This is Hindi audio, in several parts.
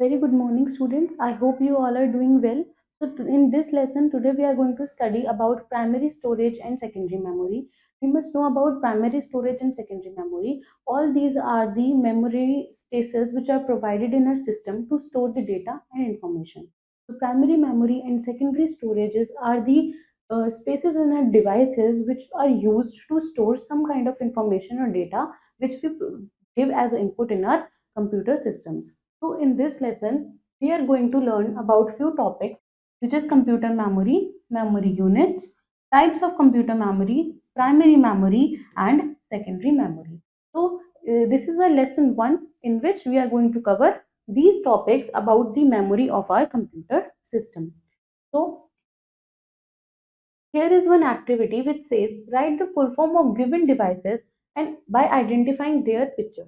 Very good morning, students. I hope you all are doing well. In this lesson, today we are going to study about primary storage and secondary memory. We must know about primary storage and secondary memory. All these are the memory spaces which are provided in our system to store the data and information. So, primary memory and secondary storages are the spaces in our devices which are used to store some kind of information or data which we give as input in our computer systems. So in this lesson, we are going to learn about few topics, which is computer memory, memory units, types of computer memory, primary memory, and secondary memory. So this is a lesson 1 in which we are going to cover these topics about the memory of our computer system. So here is one activity which says write the full form of given devices and by identifying their pictures.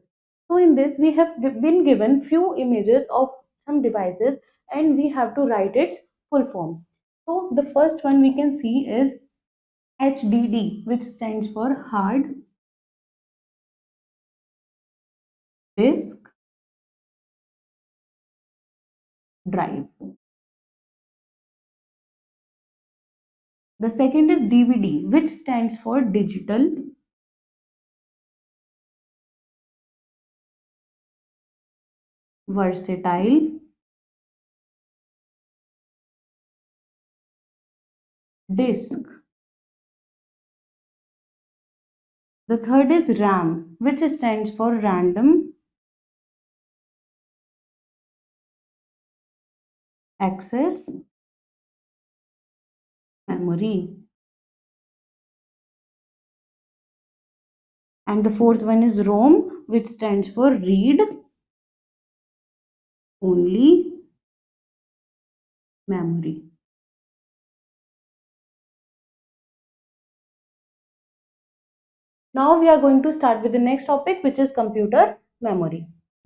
So in this we have been given few images of some devices and we have to write its full form. So the first one we can see is HDD, which stands for hard disk drive. The second is DVD, which stands for digital versatile disk. The third is RAM, which stands for random access memory. And the fourth one is ROM, which stands for read only memory. Now we are going to start with the next topic, which is computer memory.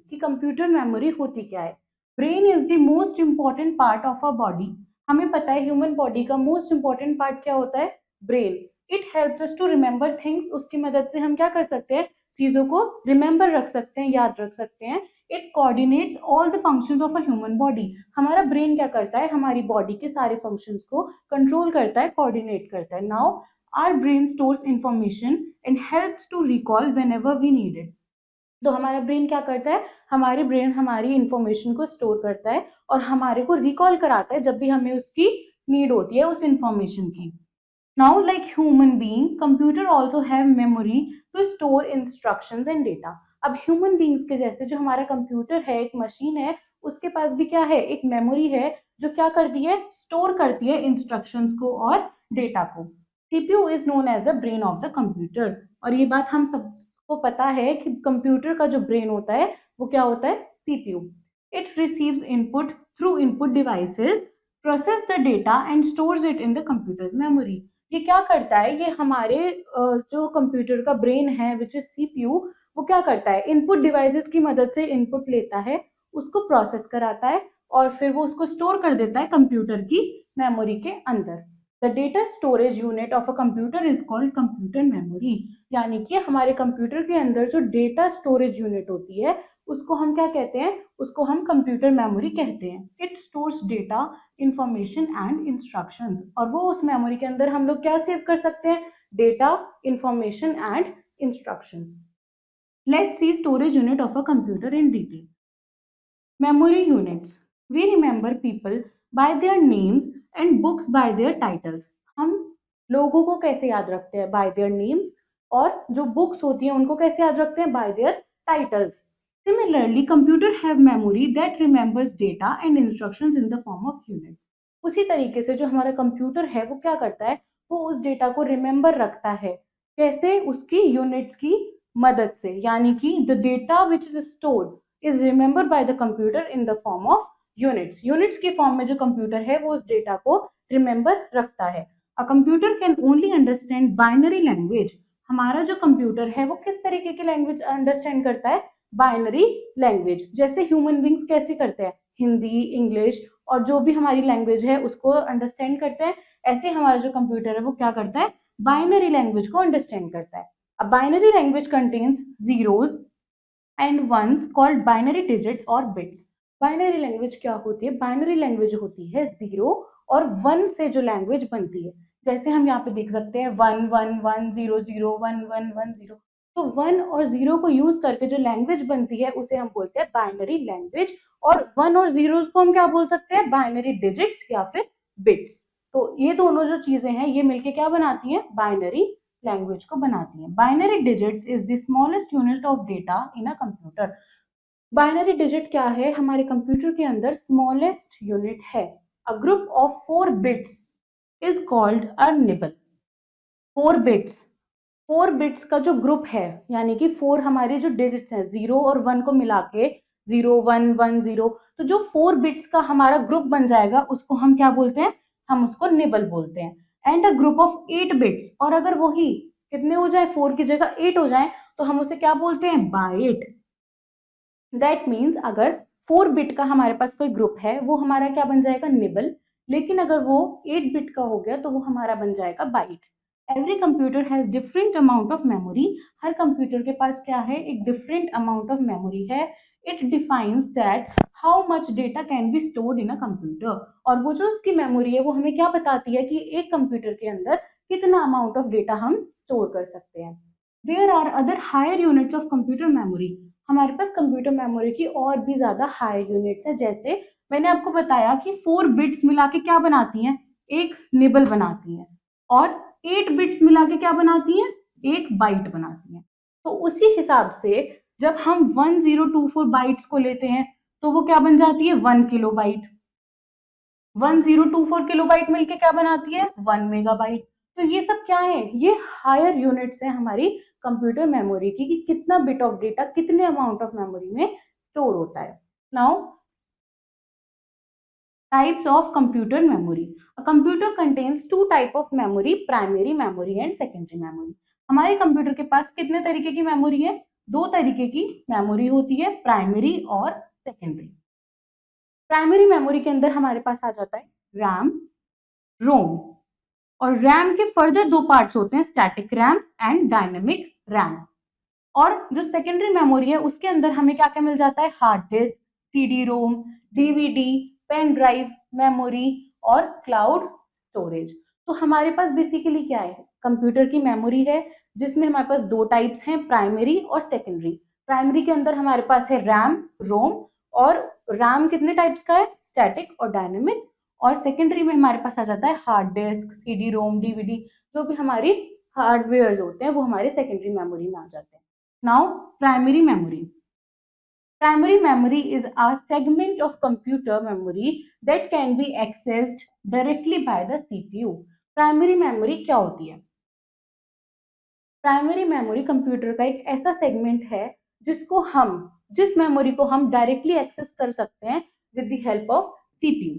कि कंप्यूटर मेमोरी होती क्या है? Brain is the most important part of a body. हमें पता है ह्यूमन बॉडी का मोस्ट इंपॉर्टेंट पार्ट क्या होता है? Brain. It helps us to remember things. उसकी मदद से हम क्या कर सकते हैं? चीजों को रिमेंबर रख सकते हैं, याद रख सकते हैं. It coordinates all the functions of a human body. हमारा ब्रेन क्या करता है? हमारी बॉडी के सारे फंक्शंस को कंट्रोल करता है, कोऑर्डिनेट करता है. Now our brain stores information and helps to recall whenever we need it. तो हमारा ब्रेन क्या करता है? हमारी ब्रेन हमारी इंफॉर्मेशन को स्टोर करता है और हमारे को रिकॉल कराता है जब भी हमें उसकी नीड होती है उस इंफॉर्मेशन की. Now like human being, computer also have memory to store instructions and data. अब ह्यूमन बीइंग्स के जैसे जो हमारा कंप्यूटर है, एक मशीन है, उसके पास भी क्या है? एक मेमोरी है जो क्या करती है? स्टोर करती है इंस्ट्रक्शंस को और डेटा को. CPU is known as the brain of the computer. और ये बात हम सबको पता है कि कंप्यूटर का जो ब्रेन होता है वो क्या होता है? CPU. It receives input through input devices, process the data and stores it in the computers memory. ये क्या करता है? ये हमारे जो कंप्यूटर का ब्रेन है विच इज सीपीयू, वो क्या करता है? इनपुट डिवाइसेस की मदद से इनपुट लेता है, उसको प्रोसेस कराता है और फिर वो उसको स्टोर कर देता है कंप्यूटर की मेमोरी के अंदर. The data storage unit of a computer is called computer memory. यानी कि हमारे कंप्यूटर के अंदर जो डेटा स्टोरेज यूनिट होती है उसको हम क्या कहते हैं? उसको हम कंप्यूटर मेमोरी कहते हैं. It stores data, information and instructions. और वो उस मेमोरी के अंदर हम लोग क्या सेव कर सकते हैं? Data, information and instructions. Let's see storage unit of a computer in detail. Memory units. We remember people by their names and books by their titles. हम लोगों को कैसे याद रखते हैं? By their names. और जो books होती हैं उनको कैसे याद रखते हैं? By their titles. Similarly, computer have memory that remembers data and instructions in the form of units. उसी तरीके से जो हमारा कंप्यूटर है वो क्या करता है? वो उस डेटा को रिमेंबर रखता है. कैसे? उसकी यूनिट्स की मदद से. यानी कि the data which is stored is remembered by the computer in the form of units. Units के फॉर्म में जो कंप्यूटर है वो उस डेटा को रिमेंबर रखता है. A computer can only understand binary language. हमारा जो कंप्यूटर है वो किस तरीके की लैंग्वेज अंडरस्टैंड करता है? Binary language. जैसे ह्यूमन बींग्स कैसे करते हैं? हिंदी, इंग्लिश और जो भी हमारी लैंग्वेज है उसको अंडरस्टैंड करते हैं. ऐसे हमारा जो कंप्यूटर है वो क्या करता है? बाइनरी लैंग्वेज को अंडरस्टैंड करता है. A binary language contains zeros and ones called binary digits or bits. Binary language क्या होती है? बाइनरी लैंग्वेज होती है 0 और 1 से जो लैंग्वेज बनती है, जैसे हम यहाँ पे देख सकते हैं 1 1 1 0 0 1 1 1 0। तो 1 और 0 को यूज करके जो लैंग्वेज बनती है उसे हम बोलते हैं बाइनरी लैंग्वेज, और 1 और 0 को हम क्या बोल सकते हैं? बाइनरी डिजिट्स या फिर बिट्स। तो ये दोनों जो चीजें हैं ये मिलके क्या बनाती हैं? बाइनरी लैंग्वेज को बनाती हैं। Binary digits is the smallest unit of data in a computer. Binary digit क्या है? हमारे कंप्यूटर के अंदर स्मॉलेस्ट यूनिट है। A group of 4 bits is called a nibble. 4 bits, 4 bits का जो ग्रुप है, यानी कि 4 हमारे जो डिजिट्स हैं 0 और 1 को मिला के 0 1 1 0, तो जो 4 बिट्स का हमारा ग्रुप बन जाएगा उसको हम क्या बोलते हैं? हम उसको निबल बोलते हैं। And a group of 8 bits, और अगर वही कितने हो जाए? 4 की जगह 8 हो जाए तो हम उसे क्या बोलते हैं? बाइट। दैट मीन्स अगर 4 बिट का हमारे पास कोई ग्रुप है वो हमारा क्या बन जाएगा? निबल। लेकिन अगर वो 8 बिट का हो गया तो वो हमारा बन जाएगा byte. Every computer has different amount of memory. हर कंप्यूटर के पास क्या है? एक डिफरेंट अमाउंट ऑफ मेमोरी है। It defines that how much data can be stored in a computer. और वो जो उसकी मेमोरी है वो हमें क्या बताती है कि एक कंप्यूटर के अंदर कितना अमाउंट ऑफ डेटा हम स्टोर कर सकते हैं। There are other higher units of computer memory. हमारे पास कंप्यूटर मेमोरी की और भी ज्यादा हाई यूनिट्स है। जैसे मैंने आपको बताया कि 4 बिट्स मिला के क्या बनाती हैं? एक निबल बनाती हैं। और 8 बिट्स मिला के क्या बनाती हैं? एक बाइट बनाती हैं। तो उसी हिसाब से जब हम 1024 बाइट्स को लेते हैं तो वो क्या बन जाती है? 1 किलो बाइट। 1024 किलोबाइट मिलके क्या बनाती है? 1 मेगाबाइट। तो ये सब क्या है? ये हायर यूनिट्स है हमारी कंप्यूटर मेमोरी की, कि कितना बिट ऑफ डेटा कितने अमाउंट ऑफ मेमोरी में स्टोर होता है। Now types of computer memory. A computer contains two type of memory, primary memory and secondary memory. हमारे कंप्यूटर के पास कितने तरीके की मेमोरी है? दो तरीके की मेमोरी होती है, प्राइमरी और सेकेंडरी। प्राइमरी मेमोरी के अंदर हमारे पास आ जाता है रैम, रोम। और रैम के फर्दर दो पार्ट्स होते हैं, static RAM and dynamic RAM. और जो सेकेंडरी मेमोरी है उसके अंदर हमें क्या क्या मिल जाता है? Hard disk, CD ROM, DVD, pen drive, memory और क्लाउड स्टोरेज। तो हमारे पास बेसिकली क्या है? कंप्यूटर की मेमोरी है जिसमें हमारे पास दो टाइप्स हैं, प्राइमरी और सेकेंडरी। प्राइमरी के अंदर हमारे पास है रैम, रोम। और रैम कितने टाइप्स का है? स्टैटिक और डायनेमिक। और सेकेंडरी में हमारे पास आ जाता है hard disk, CD ROM, DVD, जो भी हमारी हार्डवेयर होते हैं वो हमारे सेकेंडरी मेमोरी में आ जाते हैं। Now primary memory. Primary memory is a segment of computer memory that can be accessed directly by the CPU. Primary memory क्या होती है? प्राइमरी मेमोरी कंप्यूटर का एक ऐसा सेगमेंट है जिस मेमोरी को हम डायरेक्टली एक्सेस कर सकते हैं with the help of CPU.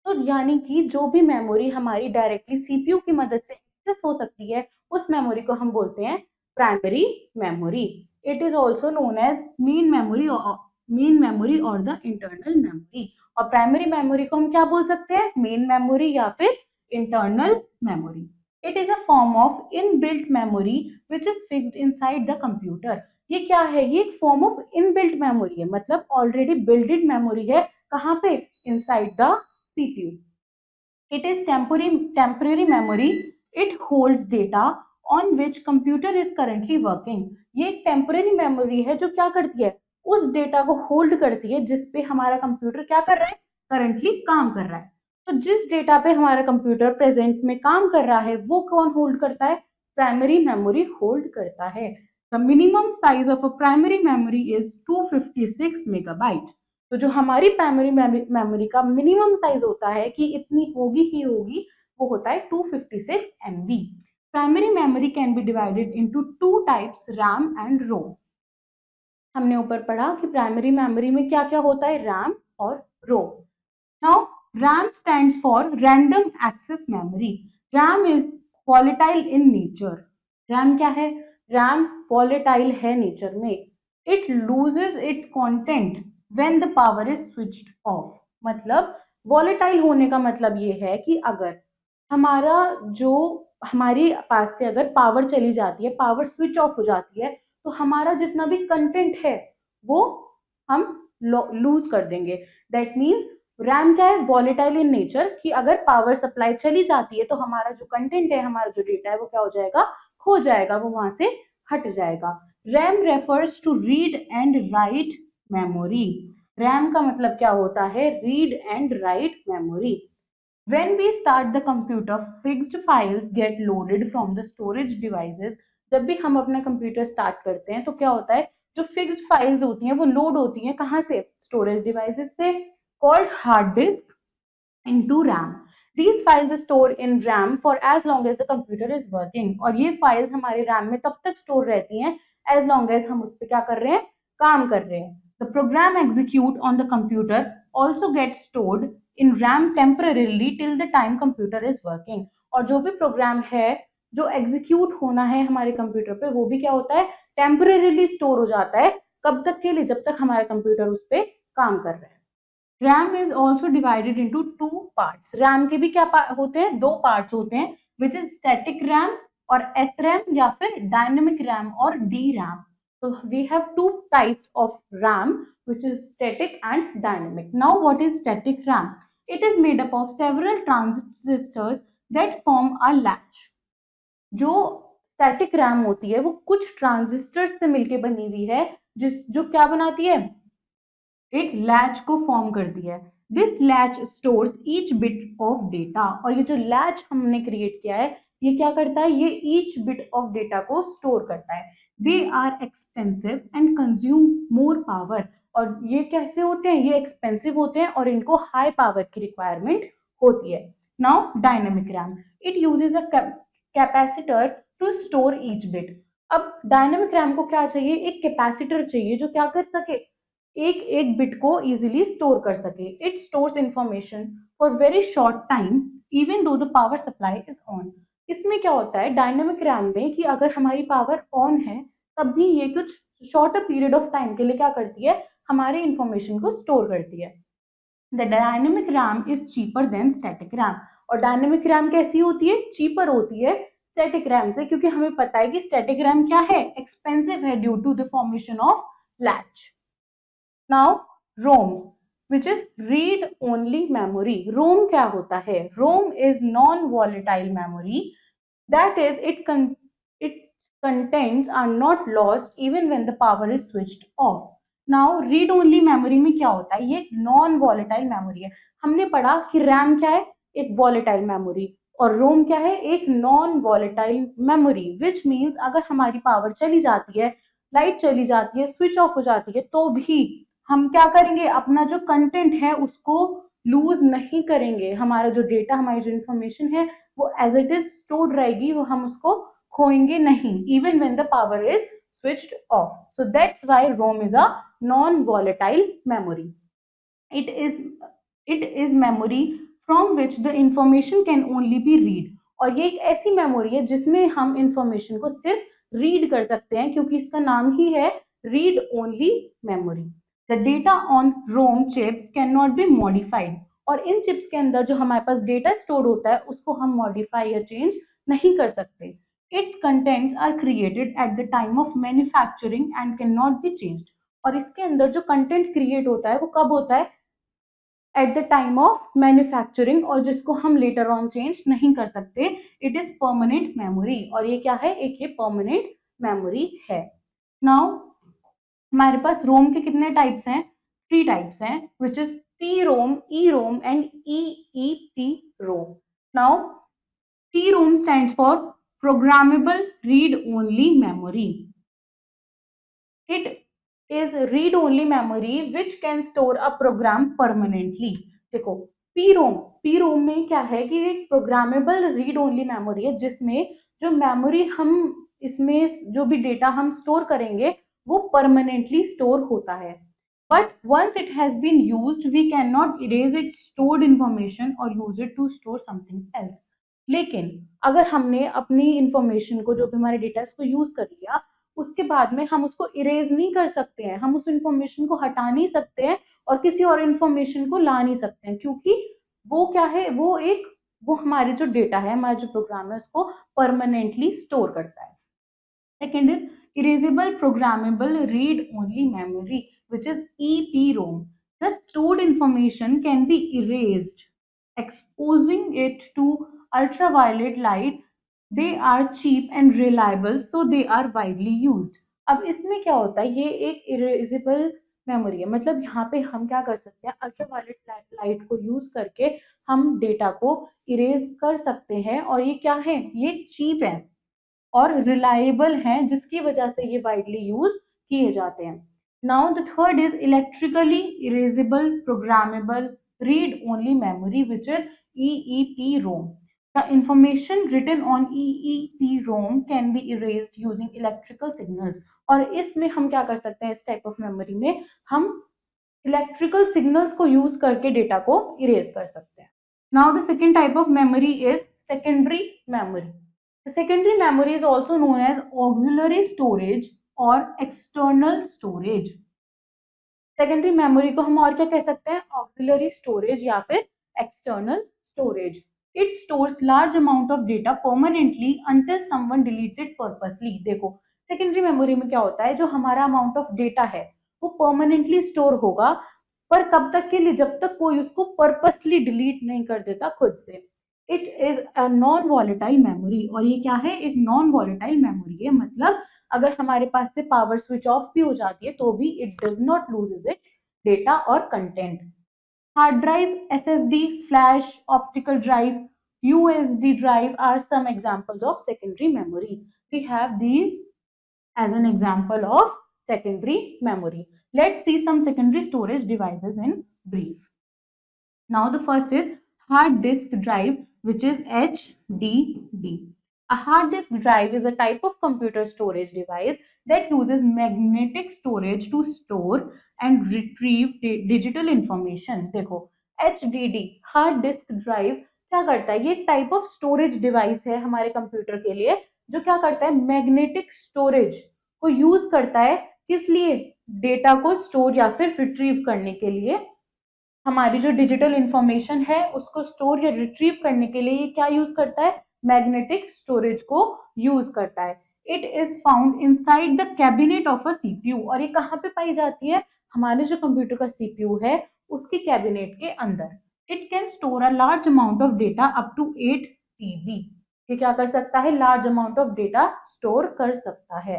तो यानी कि जो भी मेमोरी हमारी डायरेक्टली सीपीयू की मदद से एक्सेस हो सकती है उस मेमोरी को हम बोलते हैं primary memory. It is also known as main memory और द इंटरनल मेमोरी। और प्राइमरी मेमोरी को हम क्या बोल सकते हैं? मेन मेमोरी या फिर internal memory. It is a form of inbuilt memory which is fixed inside the computer. ये क्या है? ये एक फॉर्म ऑफ इनबिल्ट मेमोरी है, मतलब ऑलरेडी बिल्डेड मेमोरी है। कहाँ पे? Inside the CPU. It is temporary memory. It holds data on which computer is currently working. ये एक टेम्पररी मेमोरी है जो क्या करती है? उस डेटा को होल्ड करती है जिसपे हमारा कंप्यूटर क्या कर रहा है? करंटली काम कर रहा है। तो जिस डेटा पे हमारा कंप्यूटर प्रेजेंट में काम कर रहा है वो कौन होल्ड करता है? प्राइमरी मेमोरी होल्ड करता है। The minimum size of a primary memory is 256 megabyte. तो जो हमारी प्राइमरी मेमोरी का मिनिमम साइज होता है कि इतनी होगी ही होगी, वो होता है 256 MB। Primary memory can be divided into two types, RAM and ROM. हमने ऊपर पढ़ा कि प्राइमरी मेमोरी में क्या क्या होता है? रैम और ROM. Now RAM stands for random access memory. RAM is volatile in nature. RAM क्या है? RAM volatile है नेचर में। It loses its content when the power is switched off. मतलब volatile होने का मतलब ये है कि अगर हमारा जो हमारी पास से अगर पावर चली जाती है, पावर स्विच ऑफ हो जाती है, तो हमारा जितना भी कंटेंट है वो हम लूज कर देंगे। दैट मीन्स रैम क्या है, वॉलेटाइल इन नेचर, कि अगर पावर सप्लाई चली जाती है तो हमारा जो कंटेंट है, हमारा जो डेटा है वो क्या हो जाएगा, खो जाएगा, वो वहां से हट जाएगा। RAM refers to read and write memory. RAM का मतलब क्या होता है, read and write memory. When we start the computer, fixed files get loaded from the storage devices. जब भी हम अपना कंप्यूटर स्टार्ट करते हैं तो क्या होता है, जो फिक्स्ड फाइल्स होती हैं वो लोड होती हैं कहाँ से, स्टोरेज डिवाइसेस से, called hard disk into RAM. These files store in RAM for as long as the computer is working. और ये फाइल्स हमारे RAM में तब तक स्टोर रहती हैं as long as हम उस पर क्या कर रहे हैं, काम कर रहे हैं। The program execute on the computer also gets stored in RAM temporarily till the time computer is working. और जो भी प्रोग्राम है जो एग्जीक्यूट होना है हमारे कंप्यूटर पे, वो भी क्या होता है, टेम्परेरीली स्टोर हो जाता है। कब तक के लिए, जब तक हमारा कंप्यूटर उस पर काम कर रहा है। RAM is also divided into two parts. RAM के भी क्या होते हैं, दो पार्ट्स होते हैं, which is static RAM और SRAM या फिर dynamic RAM और DRAM. So we have two types of RAM, which is static and dynamic. Now what is static RAM? It is made up of several transistors that form a latch. जो static RAM होती है वो कुछ ट्रांजिस्टर से मिलकर बनी हुई है, जो क्या बनाती है, एक लैच को फॉर्म करती है। This latch stores each bit of data. और ये जो लैच हमने क्रिएट किया है ये क्या करता है, ये ईच बिट ऑफ डेटा को स्टोर करता है। They are expensive and consume more power. और ये कैसे होते हैं, ये एक्सपेंसिव होते हैं और इनको हाई पावर की रिक्वायरमेंट होती है। Now dynamic RAM, it uses a capacitor to store each bit. अब डायनेमिक रैम को क्या चाहिए, एक कैपेसिटर चाहिए जो क्या कर सके, एक एक बिट को इजीली स्टोर कर सके। It stores information for very short time even though the power supply is on. इसमें क्या होता है डायनेमिक रैम में, कि अगर हमारी पावर ऑन है तब भी ये कुछ शॉर्टर पीरियड ऑफ टाइम के लिए क्या करती है, हमारे इंफॉर्मेशन को स्टोर करती है। The dynamic RAM is cheaper than static RAM. और डायनेमिक रैम कैसी होती है, चीपर होती है स्टैटिक रैम से, क्योंकि हमें पता है कि स्टैटिक रैम क्या है, एक्सपेंसिव है due to the formation of latch. Now ROM, which is read only memory. ROM क्या होता है, ROM is non volatile memory, that is its contents are not lost even when the power is switched off. Now read only memory में क्या होता है, ये non volatile memory है। हमने पढ़ा कि RAM क्या है, एक volatile memory, और ROM क्या है, एक non volatile memory, which means अगर हमारी पावर चली जाती है, लाइट चली जाती है, स्विच ऑफ हो जाती है, तो भी हम क्या करेंगे, अपना जो कंटेंट है उसको लूज नहीं करेंगे। हमारा जो डेटा, हमारी जो इंफॉर्मेशन है वो एज इट इज स्टोर्ड रहेगी, वो हम उसको खोएंगे नहीं, even when the power is switched off. So that's why ROM is a non volatile memory. It is memory from which the information can only be read. और ये एक ऐसी मेमोरी है जिसमें हम इंफॉर्मेशन को सिर्फ रीड कर सकते हैं, क्योंकि इसका नाम ही है read only memory. The data on ROM chips cannot be modified. और इन चिप्स के अंदर जो हमारे पास डेटा स्टोर होता है उसको हम मॉडिफाई या चेंज नहीं कर सकते। Its contents are created at the time of manufacturing and cannot be changed. और इसके अंदर जो कंटेंट क्रिएट होता है वो कब होता है, at the time of manufacturing, और जिसको हम लेटर ऑन चेंज नहीं कर सकते। इट इज परमानेंट मेमोरी, और ये क्या है, एक ये परमानेंट मेमोरी है। नाउ हमारे पास रोम के कितने टाइप्स हैं, 3 टाइप्स हैं, which is T ROM, E ROM and EEP ROM. Now T ROM stands for programmable read only memory. It is read only memory which can store a program permanently. देखो पी रोम में क्या है कि एक प्रोग्रामेबल रीड ओनली मेमोरी है, जिसमें जो मेमोरी हम, इसमें जो भी डेटा हम स्टोर करेंगे वो परमानेंटली स्टोर होता है। But once it has been used we can not erase it stored information और use it to store something else. लेकिन अगर हमने अपनी इंफॉर्मेशन को, जो भी हमारे डेटा इसको यूज कर लिया, उसके बाद में हम उसको इरेज नहीं कर सकते हैं, हम उस इंफॉर्मेशन को हटा नहीं सकते हैं और किसी और इंफॉर्मेशन को ला नहीं सकते हैं, क्योंकि वो क्या है, वो हमारे जो डेटा है, हमारा जो प्रोग्राम है उसको परमानेंटली स्टोर करता है। Second is erasable programmable read only memory, which is EPROM. The stored information can be erased, exposing it to ultraviolet light. They are cheap and reliable, so they are widely used. अब इसमें क्या होता है, ये एक इरेजेबल मेमोरी है, मतलब यहाँ पे हम क्या कर सकते हैं, अल्ट्रावायलेट लाइट को यूज करके हम डेटा को इरेज कर सकते हैं, और ये क्या है, ये चीप है और रिलायबल हैं, जिसकी वजह से ये वाइडली यूज किए जाते हैं. Now the third is electrically erasable programmable read only memory which is EEPROM. The information written on EEPROM can be erased using electrical signals. और इसमें हम क्या कर सकते हैं, इस टाइप ऑफ मेमोरी में हम इलेक्ट्रिकल सिग्नल्स को यूज करके डेटा को इरेज कर सकते हैं. Now the second type of memory is secondary memory. The secondary memory is also known as auxiliary storage or external storage. Secondary memory को हम और क्या कह सकते हैं, auxiliary storage या फिर external storage. It stores large amount of data permanently until someone deletes it purposely. देखो secondary memory में क्या होता है, जो हमारा amount of data है वो permanently store होगा, पर कब तक के लिए, जब तक कोई उसको purposely delete नहीं कर देता खुद से. It is a non volatile memory. और ये क्या है, एक नॉन वॉलेटाइल मेमोरी है, मतलब अगर हमारे पास से पावर स्विच ऑफ भी हो जाती है तो भी it does not loses its data और content. Hard drive, SSD, flash, optical drive, USB drive are some examples of secondary memory. We have these as an example of secondary memory. Let's see some secondary storage devices in brief. Now the first is hard disk drive, which is HDD. A hard disk drive is a type of computer storage device that uses magnetic storage to store and retrieve digital information. देखो HDD हार्ड डिस्क ड्राइव क्या करता है, ये एक टाइप ऑफ स्टोरेज डिवाइस है हमारे कंप्यूटर के लिए, जो क्या करता है, मैग्नेटिक स्टोरेज को यूज करता है. किस लिए, डेटा को स्टोर या फिर रिट्रीव करने के लिए. हमारी जो डिजिटल इंफॉर्मेशन है उसको स्टोर या रिट्रीव करने के लिए ये क्या यूज करता है, मैग्नेटिक स्टोरेज को यूज करता है. It is found inside the cabinet of a CPU. और ये कहाँ पे पाई जाती है, हमारे जो कंप्यूटर का CPU है उसके कैबिनेट के अंदर. It can store a large amount of data up to 8 TB. ये क्या कर सकता है, large amount of data store कर सकता है.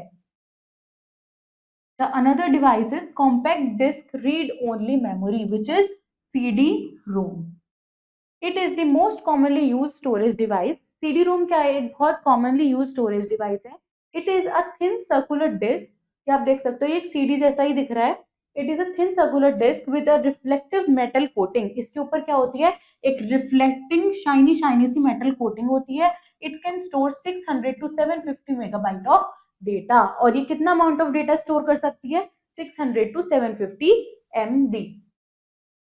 The another device is compact disk read only memory, which is CD-ROM. It is the most commonly used storage device. CD-ROM क्या है, एक बहुत commonly used storage device है. It is a thin circular disk. ये आप देख सकते हो, ये एक CD जैसा ही दिख रहा है. It is a thin circular disk with a reflective metal coating. इसके ऊपर क्या होती है, एक reflecting shiny सी metal coating होती है. It can store 600 to 750 megabyte of data. और ये कितना अमाउंट ऑफ डेटा स्टोर कर सकती है, 600 to 750 MB.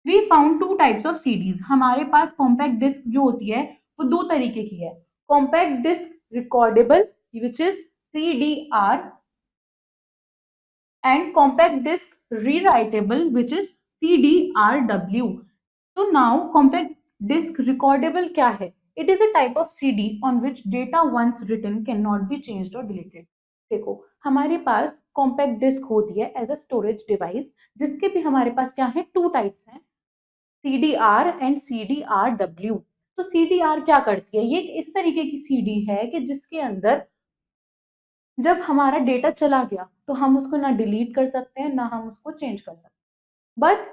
We found two types of CDs. हमारे पास कॉम्पैक्ट डिस्क जो होती है वो दो तरीके की है. Compact disc recordable which is CDR and compact disc rewritable which is CDRW. तो नाउ कॉम्पैक्ट डिस्क रिकॉर्डेबल क्या है, it is a type of CD on which data once written cannot be changed or deleted. देखो हमारे पास कॉम्पैक्ट डिस्क होती है एज अ स्टोरेज डिवाइस, जिसके भी हमारे पास क्या है, टू टाइप्स हैं, CDR एंड CDRW. तो CDR क्या करती है, ये इस तरीके की CD है कि जिसके अंदर जब हमारा डेटा चला गया तो हम उसको ना डिलीट कर सकते हैं ना हम उसको चेंज कर सकते हैं. बट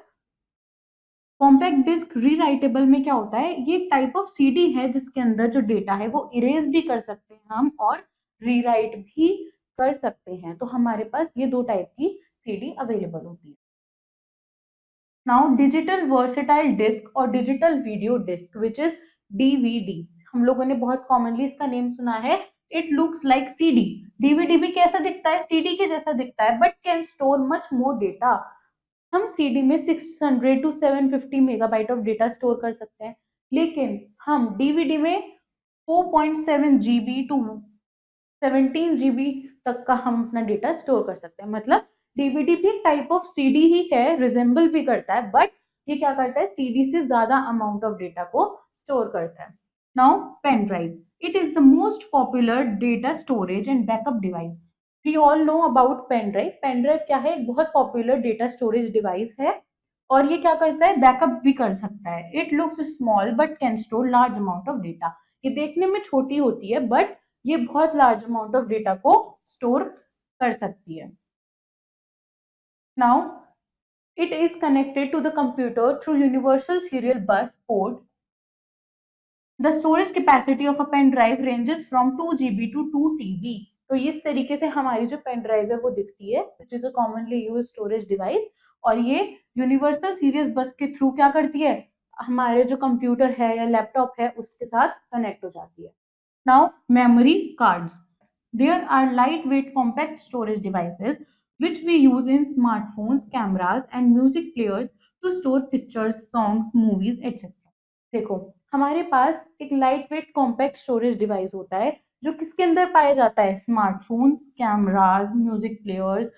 कॉम्पैक्ट डिस्क रीराइटेबल में क्या होता है, ये एक टाइप ऑफ CD है जिसके अंदर जो डेटा है वो इरेज भी कर सकते हैं हम और रीराइट भी कर सकते हैं. तो हमारे पास ये दो टाइप की CD अवेलेबल होती है. नाउ डिजिटल वर्सेटाइल डिस्क और digital video disc which is DVD. हम लोगों ने बहुत कॉमनली इसका नेम सुना है. It looks like CD. DVD भी कैसा दिखता है, CD के जैसा दिखता है, but can store much more data. हम CD में 600 to 750 megabyte of data store कर सकते हैं, लेकिन हम DVD में 4.7 GB टू 17 GB तक का हम अपना डेटा स्टोर कर सकते हैं. मतलब DVD भी एक टाइप ऑफ CD ही है, रिजेंबल भी करता है, बट ये क्या करता है, CD से ज्यादा अमाउंट ऑफ डेटा को स्टोर करता है. Now pen drive. It is the most popular data storage and backup device. We all know about pen drive. Pen drive क्या है? एक बहुत पॉपुलर डेटा स्टोरेज डिवाइस है और ये क्या करता है? बैकअप भी कर सकता है। It looks small but can store large amount of data. ये देखने में छोटी होती है बट ये बहुत लार्ज अमाउंट ऑफ डेटा को स्टोर कर सकती है। Now it is connected to the computer through universal serial bus port. The storage capacity of a pen drive ranges from 2 GB to 2 TB. तो इस तरीके से हमारी जो पेन ड्राइव है वो दिखती है, which is a commonly used storage device. और ये यूनिवर्सल सीरियल बस के थ्रू क्या करती है? हमारे जो कंप्यूटर है या लैपटॉप है उसके साथ कनेक्ट हो जाती है। Now, memory cards. There are lightweight compact storage devices which we use in smartphones, cameras, and music players to store pictures, songs, movies, etc. देखो, हमारे पास एक light weight compact storage device होता है जो किसके अंदर पाया जाता है? स्मार्टफोन्स, कैमराज, म्यूजिक प्लेयर्स,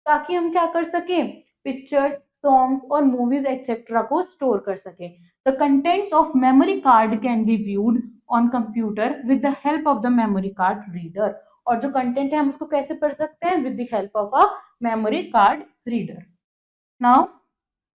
ताकि हम क्या कर सकें? पिक्चर्स, सॉन्ग्स और मूवीज एक्सेट्रा को स्टोर कर सकें। The contents of memory card can be viewed on computer with the help of the memory card reader. और जो कंटेंट है हम उसको कैसे पढ़ सकते हैं? With the help of a memory card reader. Now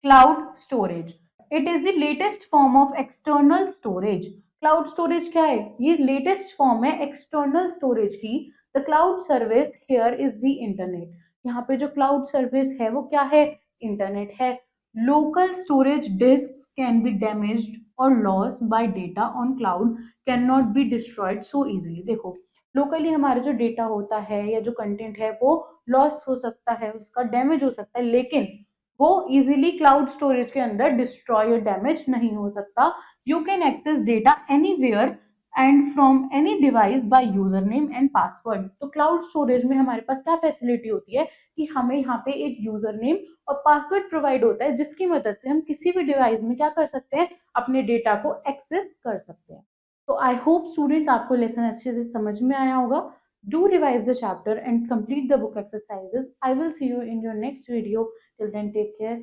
cloud storage, it is the latest form of external storage. Cloud storage क्या है? ये लेटेस्ट फॉर्म है एक्सटर्नल स्टोरेज की। The cloud service here is the internet. यहाँ पे जो क्लाउड सर्विस है वो क्या है? इंटरनेट है। Local storage disk can be damaged और loss by data on cloud can not be destroyed so easily. देखो, लोकली हमारा जो डेटा होता है या जो कंटेंट है वो लॉस हो सकता है, उसका डैमेज हो सकता है, लेकिन वो इजीली क्लाउड स्टोरेज के अंदर डिस्ट्रॉय या डैमेज नहीं हो सकता। You can access data anywhere and from any device by user name and password. तो क्लाउड स्टोरेज में हमारे पास क्या फैसिलिटी होती है कि हमें यहाँ पे एक यूजर नेम और पासवर्ड प्रोवाइड होता है जिसकी मदद से हम किसी भी डिवाइस में क्या कर सकते हैं? अपने डेटा को एक्सेस कर सकते हैं। तो आई होप स्टूडेंट्स आपको लेसन अच्छे से समझ में आया होगा। Do revise the chapter and complete the book exercises. I will see you in your next video. Till then, take care.